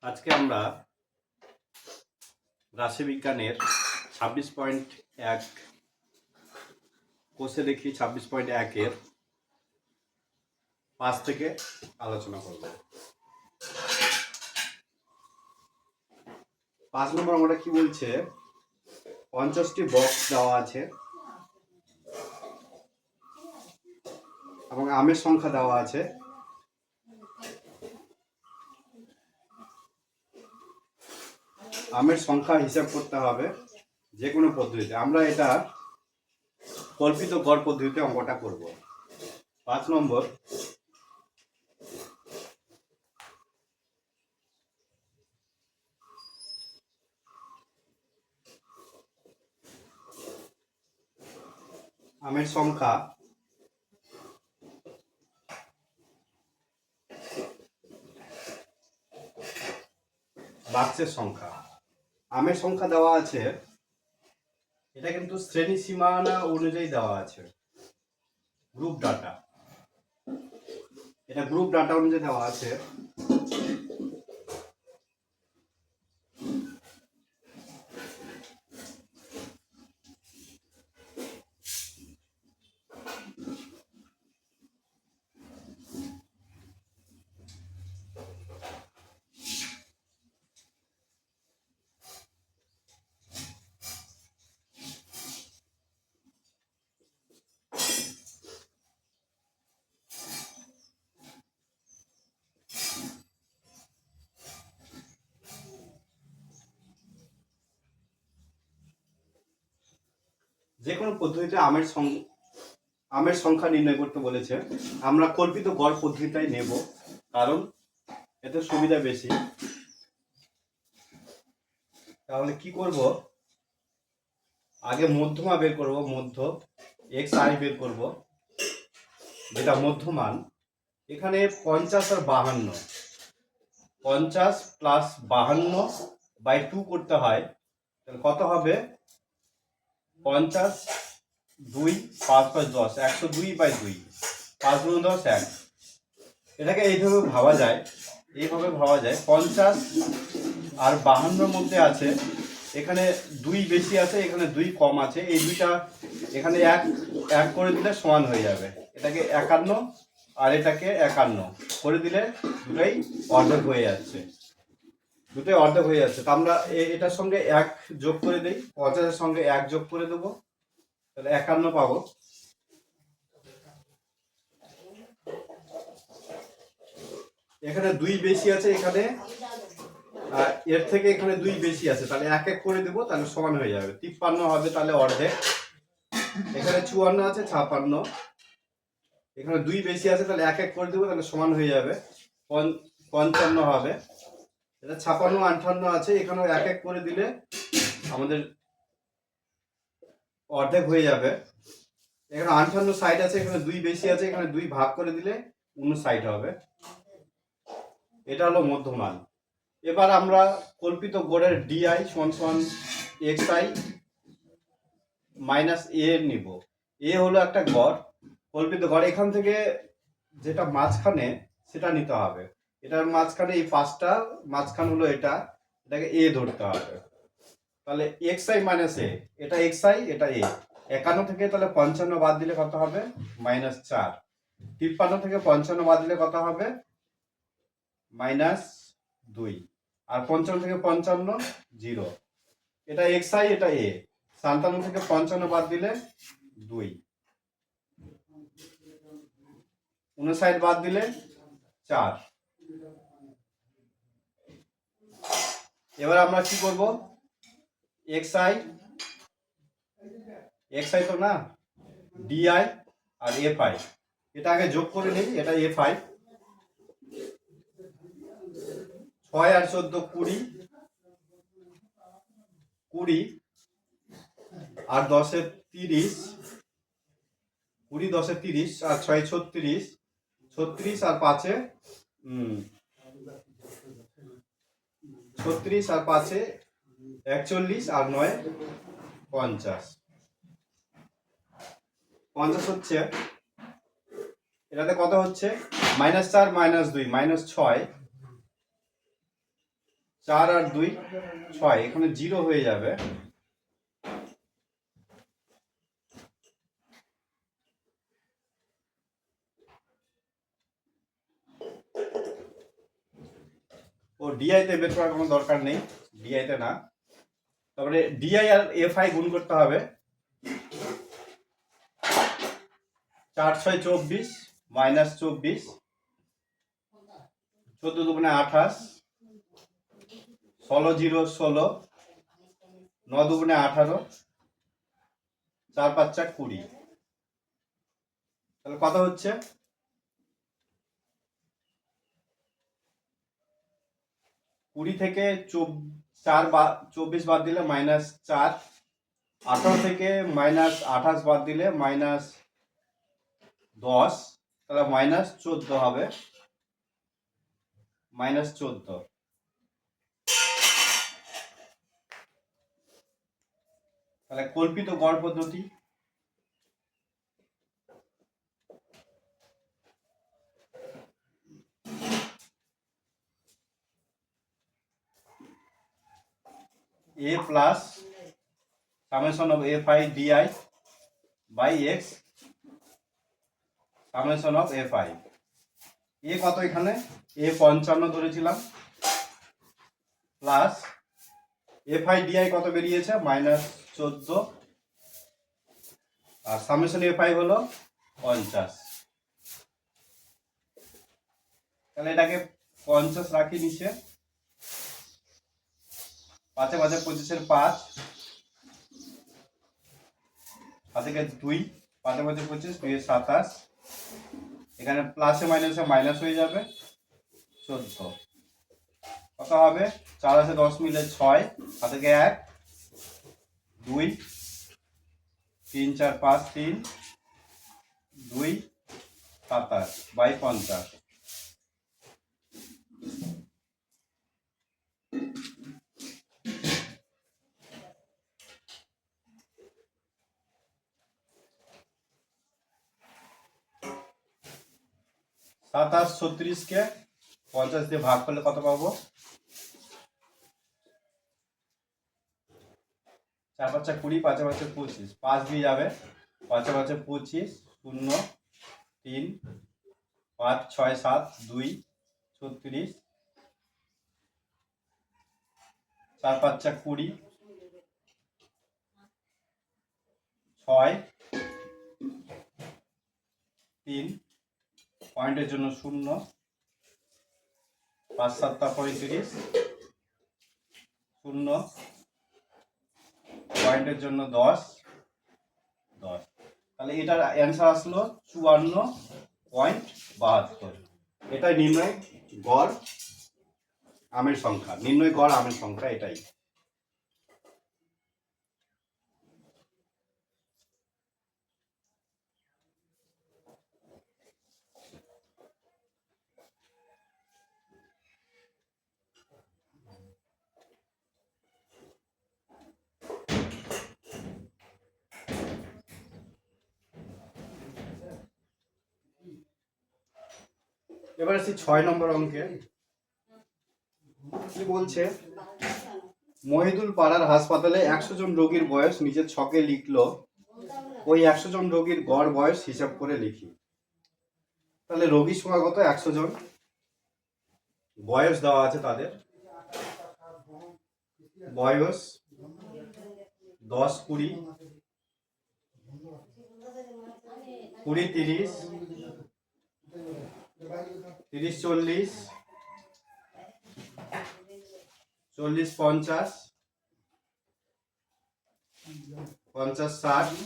আজকে আমরা রাশিবিজ্ঞানের 26.1 কোষে দেখি 26.1 এর 5 থেকে আলোচনা করব। 5 নম্বর আমরা কি বলছে, 50টি বক্স দেওয়া আছে এবং আমের সংখ্যা দেওয়া আছে। আমের সংখ্যা হিসাব করতে হবে যে কোনো পদ্ধতিতে। আমরা এটা কল্পিত গড় পদ্ধতিতে অঙ্কটা করব। 5 নম্বর, আমের সংখ্যা বাক্সের সংখ্যা। আমের সংখ্যা দেওয়া আছে, এটা কিন্তু শ্রেণী সীমানা অনুযায়ী দেওয়া আছে, গ্রুপ ডাটা। এটা গ্রুপ ডাটা অনুযায়ী দেওয়া আছে। যে কোনো পদ্ধতিতে আমের সংখ্যা নির্ণয় করতে বলেছে। আমরা কল্পিত গড় পদ্ধতিটাই নেব, কারণ এতে সুবিধা বেশি। তাহলে কি করব, আগে মধ্যমা বের করব, মধ্য এক্স আই বের করব, যেটা মধ্যমান। এখানে 50 আর 52, 50 প্লাস 52/2 করতে হয়। তাহলে কত হবে? 50 2 5 5 10, 102/2, 5 × 10 1। এটাকে এইভাবে ভাবা যায়, 50 আর 52 মধ্যে আছে, এখানে 2 বেশি আছে, এখানে 2 কম আছে। এই দুইটা এখানে এক করে দিলে সমান হয়ে যাবে। এটাকে 51 আর এটাকে 51 করে দিলে দুটোই অর্ধেক হয়ে যাচ্ছে। তো আমরা এটার সঙ্গে 1 যোগ করে দিই, 50-এর সঙ্গে 1 যোগ করে দেবো, তাহলে 51 পাবো। এখানে 2 বেশি আছে, এখানে এর থেকে এখানে 2 বেশি আছে, তাহলে 1 1 করে দেবো, তাহলে সমান হয়ে যাবে। 53 হবে, তাহলে অর্ধেক। এখানে 54 আছে, 56, এখানে 2 বেশি আছে, তাহলে 1 1 করে দেবো, তাহলে সমান হয়ে যাবে। 55 হবে। এটা 56 58 আছে, এখানেও 1 1 করে দিলে আমাদের অর্ধেক হয়ে যাবে। এখানে 58 সাইড আছে, এখানে 2 বেশি আছে, এখানে 2 ভাগ করে দিলে 59 হবে। এটা হলো মধ্যমান। এবার আমরা কল্পিত গড়ের ডিআই সমান xi মাইনাস এ নিব। এ হলো একটা গড়, কল্পিত গড়। এখান থেকে যেটা মাঝখানে সেটা নিতে হবে। এটার মাঝখানে এই 5টা মাঝখান হলো এটাকে এ ধরতে হবে। তাহলে xi মাইনাস এ, এটা xi, এটা এ। 51 থেকে তাহলে 55 বাদ দিলে কত হবে? -4। 53 থেকে 55 বাদ দিলে কত হবে? -2। আর 55 থেকে 55 0। এটা xi, এটা a। 57 থেকে 55 বাদ দিলে 2, 59 বাদ দিলে 4। এবার আমরা কি করব, xi তো না, di আর fi, এটা আগে যোগ করে নিই। এটা fi, 6 আর 14 20, 20 আর 10 এ 30, 20 10 এ 30 আর 6 36, 36 আর 5 এ 36 আর 5 এ 41 আর 9 50। 50 হচ্ছে, এটাতে কত হচ্ছে? -4 -2 -6, 4 আর 2 6, এখানে 0 হয়ে যাবে। ও ডিআই তে বের করার কোনো দরকার নেই, ডিআই তে না। তারপরে ডিআই আর এফআই গুণ করতে হবে। 4 6 24 মাইনাস 24, 14 দুগুণে 28, 16 0 16, 9 দুগুণে 18, 4 5 4 20। তাহলে কত হচ্ছে? 20 থেকে 24 বাদ দিলে মাইনাস 4, 18 থেকে মাইনাস 28 বাদ দিলে মাইনাস 10, তাহলে মাইনাস 14 হবে, মাইনাস 14। তাহলে কল্পিত গড় পদ্ধতি, a plus summation of F I D I by X summation of F I. A কত এখানে? এ 55 ধরেছিলাম, প্লাস এফ আই ডিআই কত বেরিয়েছে? মাইনাস 14, আর সামেশন এফ আই হলো 50। তাহলে এটাকে 50 রাখি নিচে, 5 5 25 5, 5 থেকে 2, 5 5 25, 2 27, এখানে প্লাসে মাইনাসে মাইনাস হয়ে যাবে 14। কত হবে? 4 আছে 10 মিলে 6, হাতে থেকে 1, 2, 3 4 5 3, 2 27 বাই 50। সাতাশ 36 কে 50 দিয়ে ভাগ করলে কত পাবো? 4 5 20, 5 5 25, 5 দিয়ে যাবে, 5 5 25, 0 3 5 6 7 2 36, 4 5 20, 6 3, পয়েন্টের জন্য 0, 5 7 35, 0, পয়েন্টের জন্য 10 10। তাহলে এটার অ্যান্সার আসলো 54.72। এটাই নির্ণয় গড় আমের সংখ্যা, নির্ণয় গড় আমের সংখ্যা এটাই। এবার আসছি 6 নম্বর অঙ্কে। কি বলছে? মহিদুল পাড়ার হাসপাতালে 100 জন রোগীর বয়স নিজের ছকে লিখলো, ওই 100 জন রোগীর গড় বয়স হিসাব করে লিখি। তাহলে রোগী সংখ্যা কত? 100 জন, বয়স দেওয়া আছে তাদের, বয়স 10 20 20 30 30 40 40 50 50 60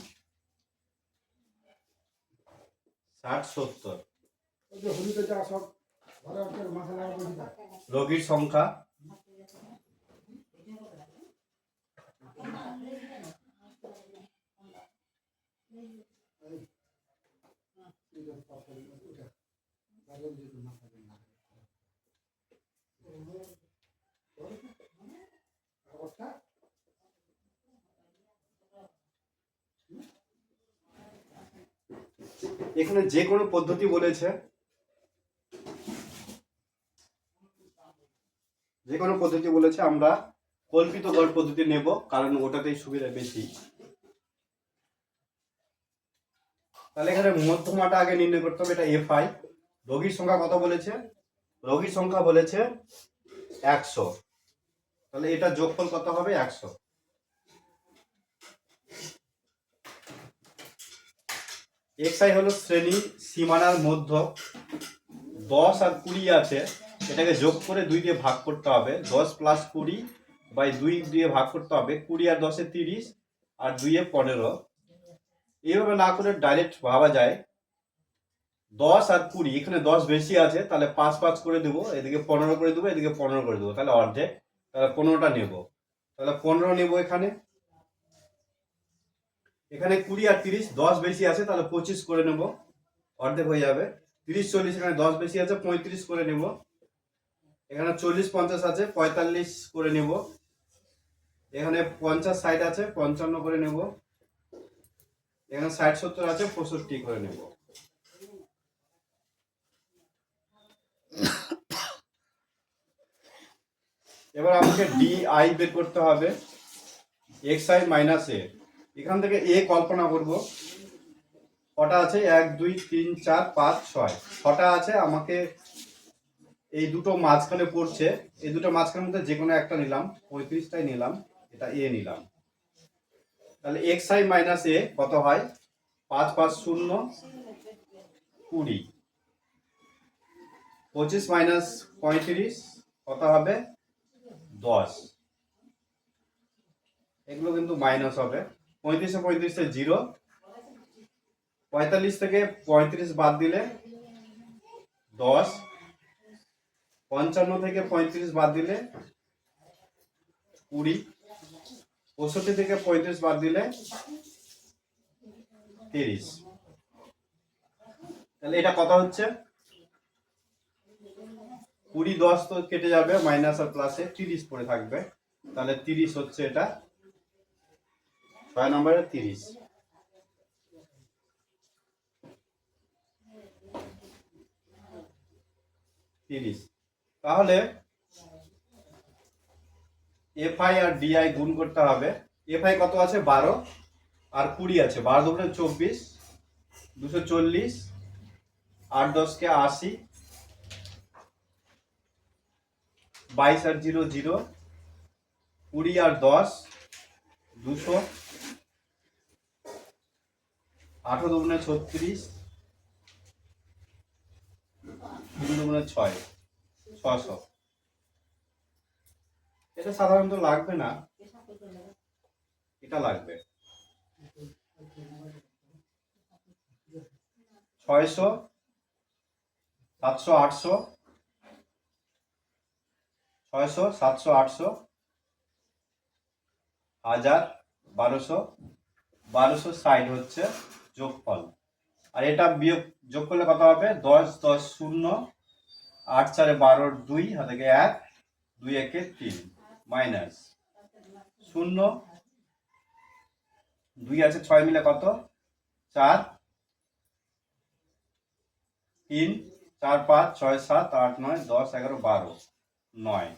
60 70 রোগীর সংখ্যা। এখানে যে কোনো পদ্ধতি বলেছে, যে কোনো পদ্ধতি বলেছে, আমরা কল্পিত গড় পদ্ধতি নেব, কারণ ওটাতেই সুবিধা বেশি। তাহলে এখানে মধ্যমাটা আগে নির্ণয় করতে হবে, এটা এফআই। রোগীর সংখ্যা কত বলেছে? রোগীর সংখ্যা বলেছে 100। তাহলে এটা যোগফল কত হবে? 100। এক্সআই হলো শ্রেণী সীমানার মধ্য। 10 আর 20 আছে, এটাকে যোগ করে 2 দিয়ে ভাগ করতে হবে। 10 প্লাস 20 বাই 2 দিয়ে ভাগ করতে হবে। 20 আর 10 এ 30 আর 2 এ 15। এইভাবে না করে ডাইরেক্ট ভাবা যায় 10 আর 20, এখানে 10 বেশি আছে, তাহলে 5 5 করে দেবো, এদিকে 15 করে দেবো, এদিকে 15 করে দেবো, তাহলে অর্ধেক। তাহলে 15টা নেব, তাহলে 15 নেব। এখানে এখানে 20 আর 30, 10 বেশি আছে, তাহলে 25 করে নেব, অর্ধেক হয়ে যাবে। 30 40, এখানে 10 বেশি আছে, 35 করে নেব। এখানে 40 50 আছে, 45 করে নেব। এখানে 50 60 আছে, 55 করে নেব। এখানে 60 70 আছে, 65 করে নেব। এবার আমাকে ডিআই বের করতে হবে, এক্স আই মাইনাস এ। এখান থেকে এ কল্পনা করব, কটা আছে? 1 2 3 4 5 6, 6টা আছে। আমাকে এই দুটো মাঝখানে পড়ছে, এই দুটো মাঝখানের মধ্যে যে কোনো একটা নিলাম, 35টাই নিলাম, এটা এ নিলাম। তাহলে এক্স আই মাইনাস এ কত হয়? 5 5 0 20। 25 মাইনাস 35 কত হবে? 10। এগুলো কিন্তু মাইনাস হবে। 35 এ 35 0। 45 থেকে 35 বাদ দিলে 10। 55 থেকে 35 বাদ দিলে 20। 65 থেকে 35 বাদ দিলে 30। তাহলে এটা কত হচ্ছে? 20 10 তো কেটে যাবে, মাইনাস আর প্লাসে 30 পড়ে থাকবে। তাহলে 30 হচ্ছে এটা, 6 নম্বরে 30। তাহলে এফআই আর ডিআই গুণ করতে হবে। এফআই কত আছে? 12 আর 20 আছে, 12 দুগুণে 24, 240, 8 10 কে 80, 22 আর 0 0, 20 আর 10 200, 18 দুগুণে 36, 3 দুগুণে 6, 600। এটা সাধারণত লাগবে না, এটা লাগবে। 600 700 800, 600 700 800, 1000 1200, 1260 হচ্ছে যোগফল। আর এটা বিয়োগ যোগ করলে কত হবে? 10 10 0, 8 4 12, 2 হাতে 1, 2 1 3, মাইনাস 0, 2 আছে 6 মিলে কত? 4, 3 4 5 6 7 8 9 10 11 12, 9।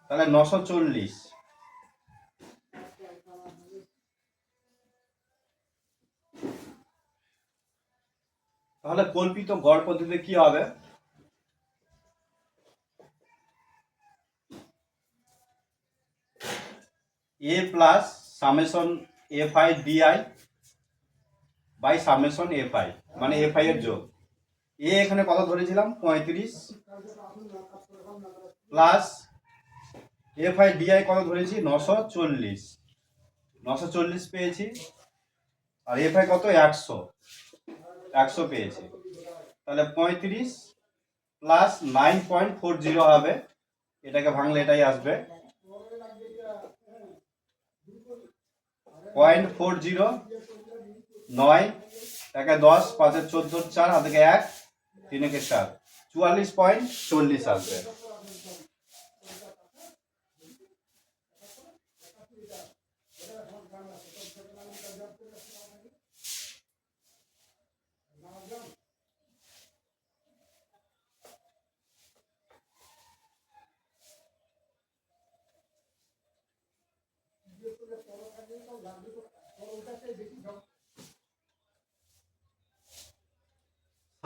তাহলে 940। তাহলে কল্পিত গড় পদ্ধতিতে কি হবে? A plus summation F I D I by summation F I, মানে এফ আই এর যোগ। এ এখানে কত ধরেছিলাম? 35, প্লাস এফ আই ডিআই কত ধরেছি? 940। 940 পেয়েছি। আর এফ আই কত? 100। 100 পেয়েছি। তাহলে 35 প্লাস 9.40 হবে, এটাকে ভাঙলে এটাই আসবে 0.40। 9 একে 10, 5 14, 4 হাতে 1, 3 একে 4, 44.40 আসবে।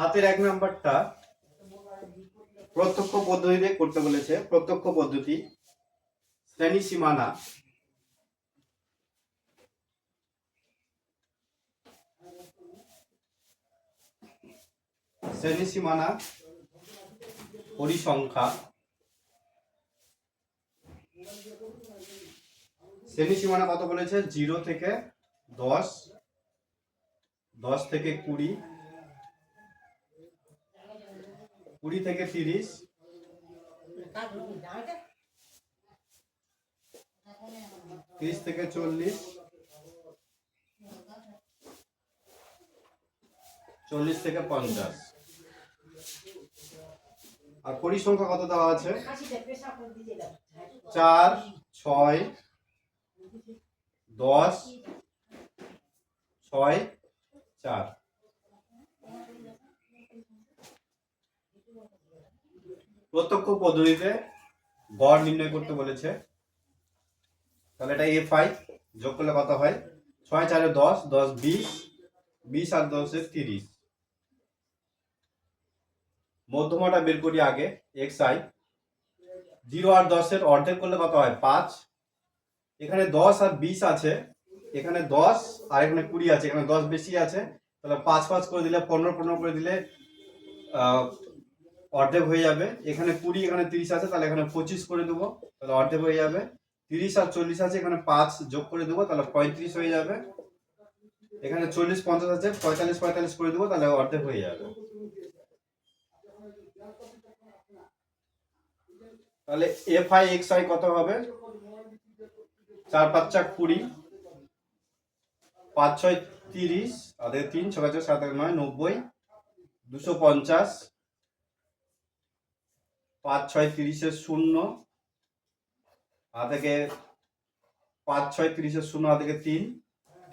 হাতের 1 নাম্বারটা প্রত্যক্ষ পদ্ধতিতে করতে বলেছে। প্রত্যক্ষ পদ্ধতি, শ্রেণী সীমানা, শ্রেণী সীমানা, পরিসংখ্যা। শ্রেণী সীমানা কত বলেছে? 0 থেকে 10, 10 থেকে 20, 20 থেকে 30, 30 থেকে 40, 40 থেকে 50। আর পরিসংখ্যা কত দেওয়া আছে? 4, 6, 10, 6, 4। প্রত্যক্ষ পদ্ধতিতে গড় নির্ণয় করতে বলেছে। তাহলে এটা FI যোগ করলে কত হয়? 6 4 10, 10 20, 20 আর 10 30। মধ্যমাটা বের করি আগে, XI। 0 আর 10 এর অর্ধেক করলে কত হয়? 5। এখানে 10 আর 20 আছে, এখানে 10 আর এখানে 20 আছে, এখানে 10 বেশি আছে, তাহলে 5 5 করে দিলে 15 15 করে দিলে অর্ধেক হয়ে যাবে। এখানে 20, এখানে 30 আছে, তাহলে এখানে 25 করে দেবো, তাহলে অর্ধেক হয়ে যাবে। 30 আর 40 আছে, এখানে 5 যোগ করে দেবো, তাহলে 35 হয়ে যাবে। এখানে 40 50 আছে, 45 45 করে দেবো, তাহলে অর্ধেক হয়ে যাবে। তাহলে FI XI কত হবে? 4 5 20, 5 6 30, আর 3 6 6 7 9 90, 250, 5 6 30 এর 0, আর থেকে 5 6 30 এর 0, আর থেকে 3,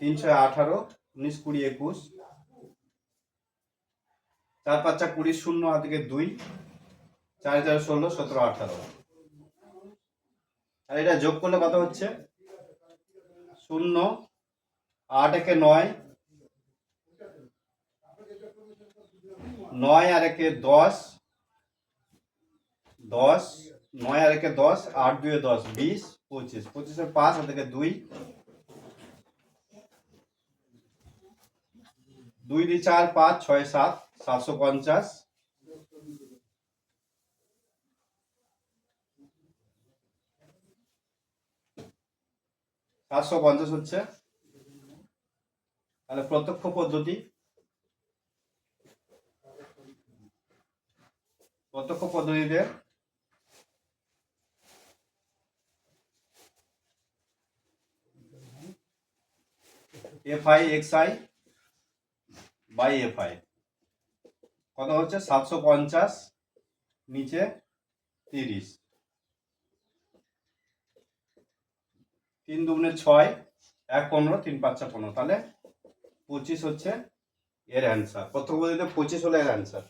3 6 18, 19 20 21, 4 5 20 0, আর থেকে 2, 4 4 16 17 18। আর এটা যোগ করলে কত হচ্ছে? 0 8 1 9, 9 আর 1 10, 10 9 আর 1 10, 8 2 10, 20 25, 25 এর 5 আর থেকে 2, 2 2 4 5 6 7, 750, 750 হচ্ছে। তাহলে প্রত্যক্ষ পদ্ধতি, প্রত্যক্ষ পদ্ধতিতে FI XI বাই FI কত হচ্ছে? 750, নিচে 30, 3 2 6, 1 15, 3 5 15, তাহলে 25 হচ্ছে এর অ্যান্সার। প্রত্যক্ষ পদ্ধতিতে 25 হলো এর অ্যান্সার।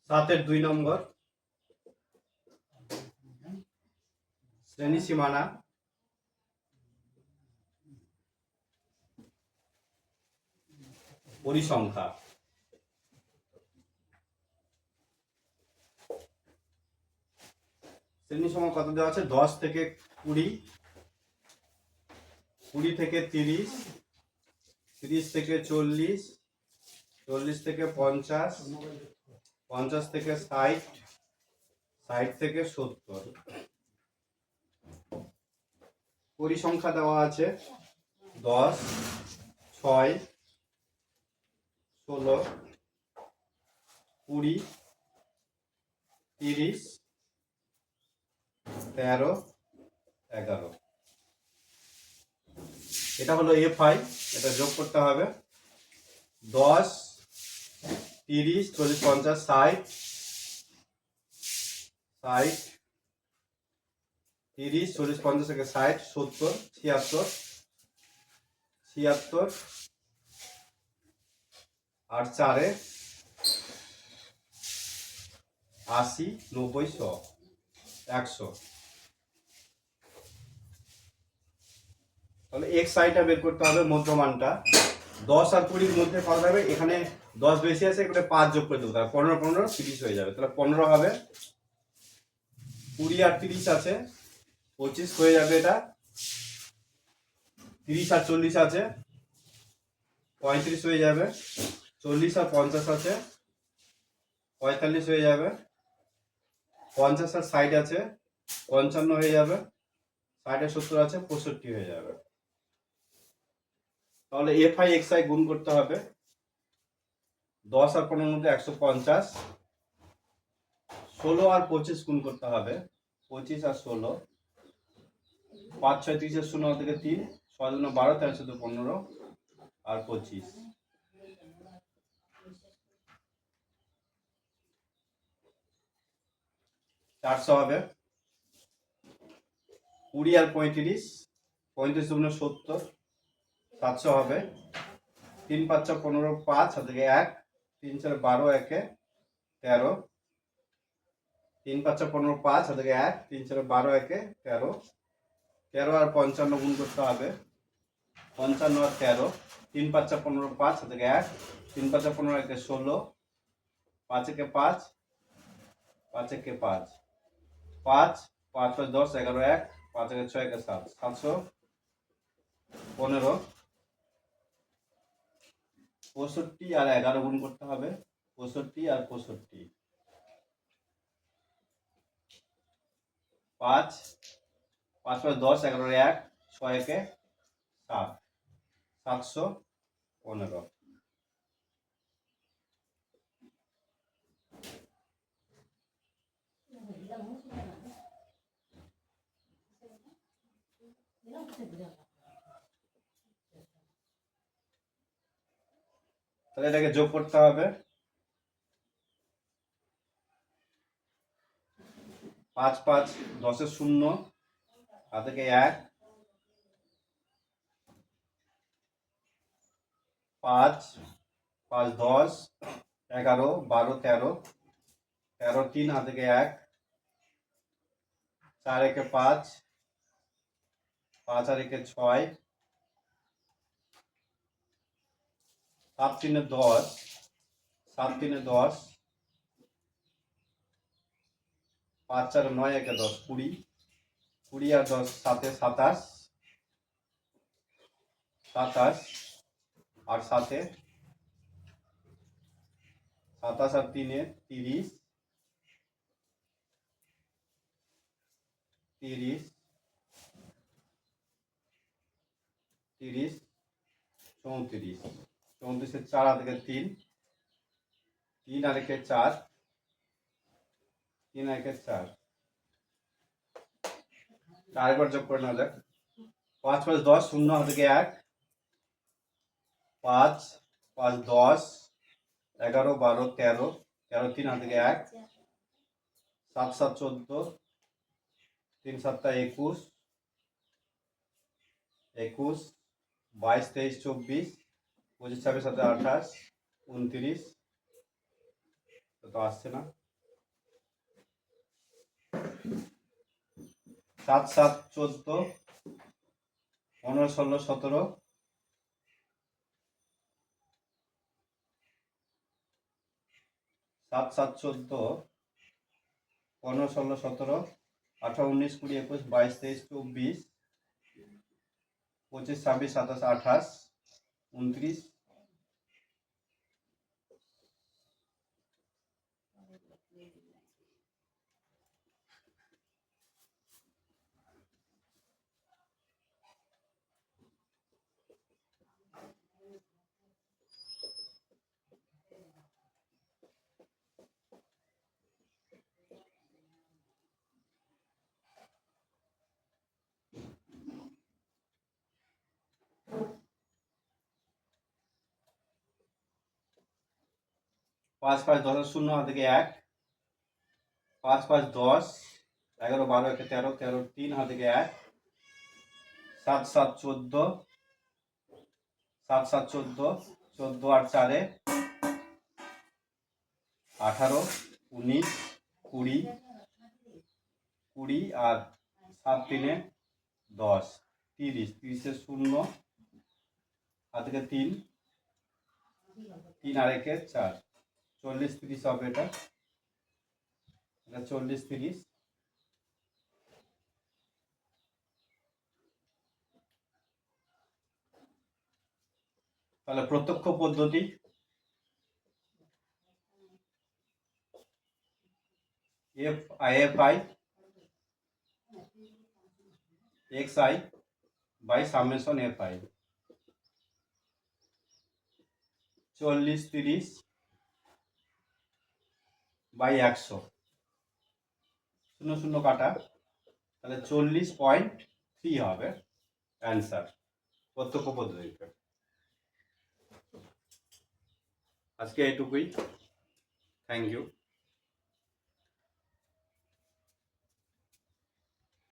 সাতের 2 নম্বর, শ্রেণী সীমানা, পরিসংখ্যা। শ্রেণী সীমানা কত দেওয়া আছে? 10 থেকে 20, 20 থেকে 30, 30 থেকে 40, 40 থেকে 50, 50 থেকে 60, 60 থেকে 70। পরিসংখ্যা দেওয়া আছে 10, 6, 16, 20, 30, 13, 11। এটা হলো FI, এটা যোগ করতে হবে। 10, 30, 40, 50, 60, 60, 30, 40, 50 থেকে 60, 70, 76, 76, আর 4 80, 90, 100, 100। তাহলে এক্স আইটা বের করতে হবে, মধ্যমানটা 10 আর 20-র মধ্যে কত হবে? এখানে 10 বেশি আছে, এখানে 5 যোগ করে দেবো, তাহলে 15 15 30 হয়ে যাবে। তাহলে 15 হবে, 20 আর 30 আছে 25 হয়ে যাবে। এটা 30 আর 40 আছে 35 হয়ে যাবে। 40 আর 50 আছে 45 হয়ে যাবে। 50 আর 60 আছে 55 হয়ে যাবে। 60 আর 70 আছে 65 হয়ে যাবে। তাহলে এফ আই এক্স আই গুণ করতে হবে। 10 আর 15-র মধ্যে 150, 16 আর 25 গুণ করতে হবে। 25 আর 16, 5 6 30 0 থেকে 3, 6 2 12, 13 14 15 আর 25, 400 হবে। 20 আর 35, 35 2 70, 700 হবে। 3 5 15, 5 হাতে 1, 3 4 12, 1 13, 3 5 15, 5 হাতে 1, 3 4 12, 1 13, 13 আর 55 গুণ করতে হবে। 55 আর 13, 3 5 15, 5 হাতে 1, 3 5 15, 1 16, 5 1 5, 5 1 5, 5 5 5 10 11 1, 5 1 6 1 7, 715, 65 আর 11 গুণ করতে হবে। 65 আর 65, 5 5 5 10 11 1, 6 1 7, 715। তাহলে এটাকে যোগ করতে হবে। 5 5 10 0 হাতে 1, 5 5 10 11 12 13, 13 3 হাতে 1, 4 1 5, 5 আর 1 6, 7 3 10, 7 3 10, 5 4 9 1 10 20, 20 আর 10 7 27, 27 আর 7 27 আর 3 30, 30 30 34, 34 4 হাতে 3, 3 আর 1 4, 3 আর 1 4। আরেকবার যোগ করে নেওয়া যাক। 5 5 10 0 হাতে 1, 5 5 10 11 12 13, 13 3 হাতে 1, 7 7 14, 3 7 21, 21 22 23 24, 25 26 27 28, 29, তো আসছে না। 7 7 14, 15 16 17, 7 7 14, 15 16 17, 18 19 20 21 22 23 24, 25 26 27 28, 29। 5 5 10 0 হাতে 1, 5 5 10 11 12 1 13, 13 3 হাতে 1, 7 7 14, 7 7 14, 14 আর 4 18 19, 20, 20 আর 7 3 10, 30, 30 শূন্য, হাত থেকে 3, 3 আর 1 4, 40 30 হবে এটা 40 30। তাহলে প্রত্যক্ষ পদ্ধতি FI XI by summation FI 40 30 by 100, 0 0 কাটা, তাহলে 40.3 হবে অ্যান্সার প্রত্যক্ষ পদ্ধতিতে। আজকে এইটুকুই, থ্যাংক ইউ।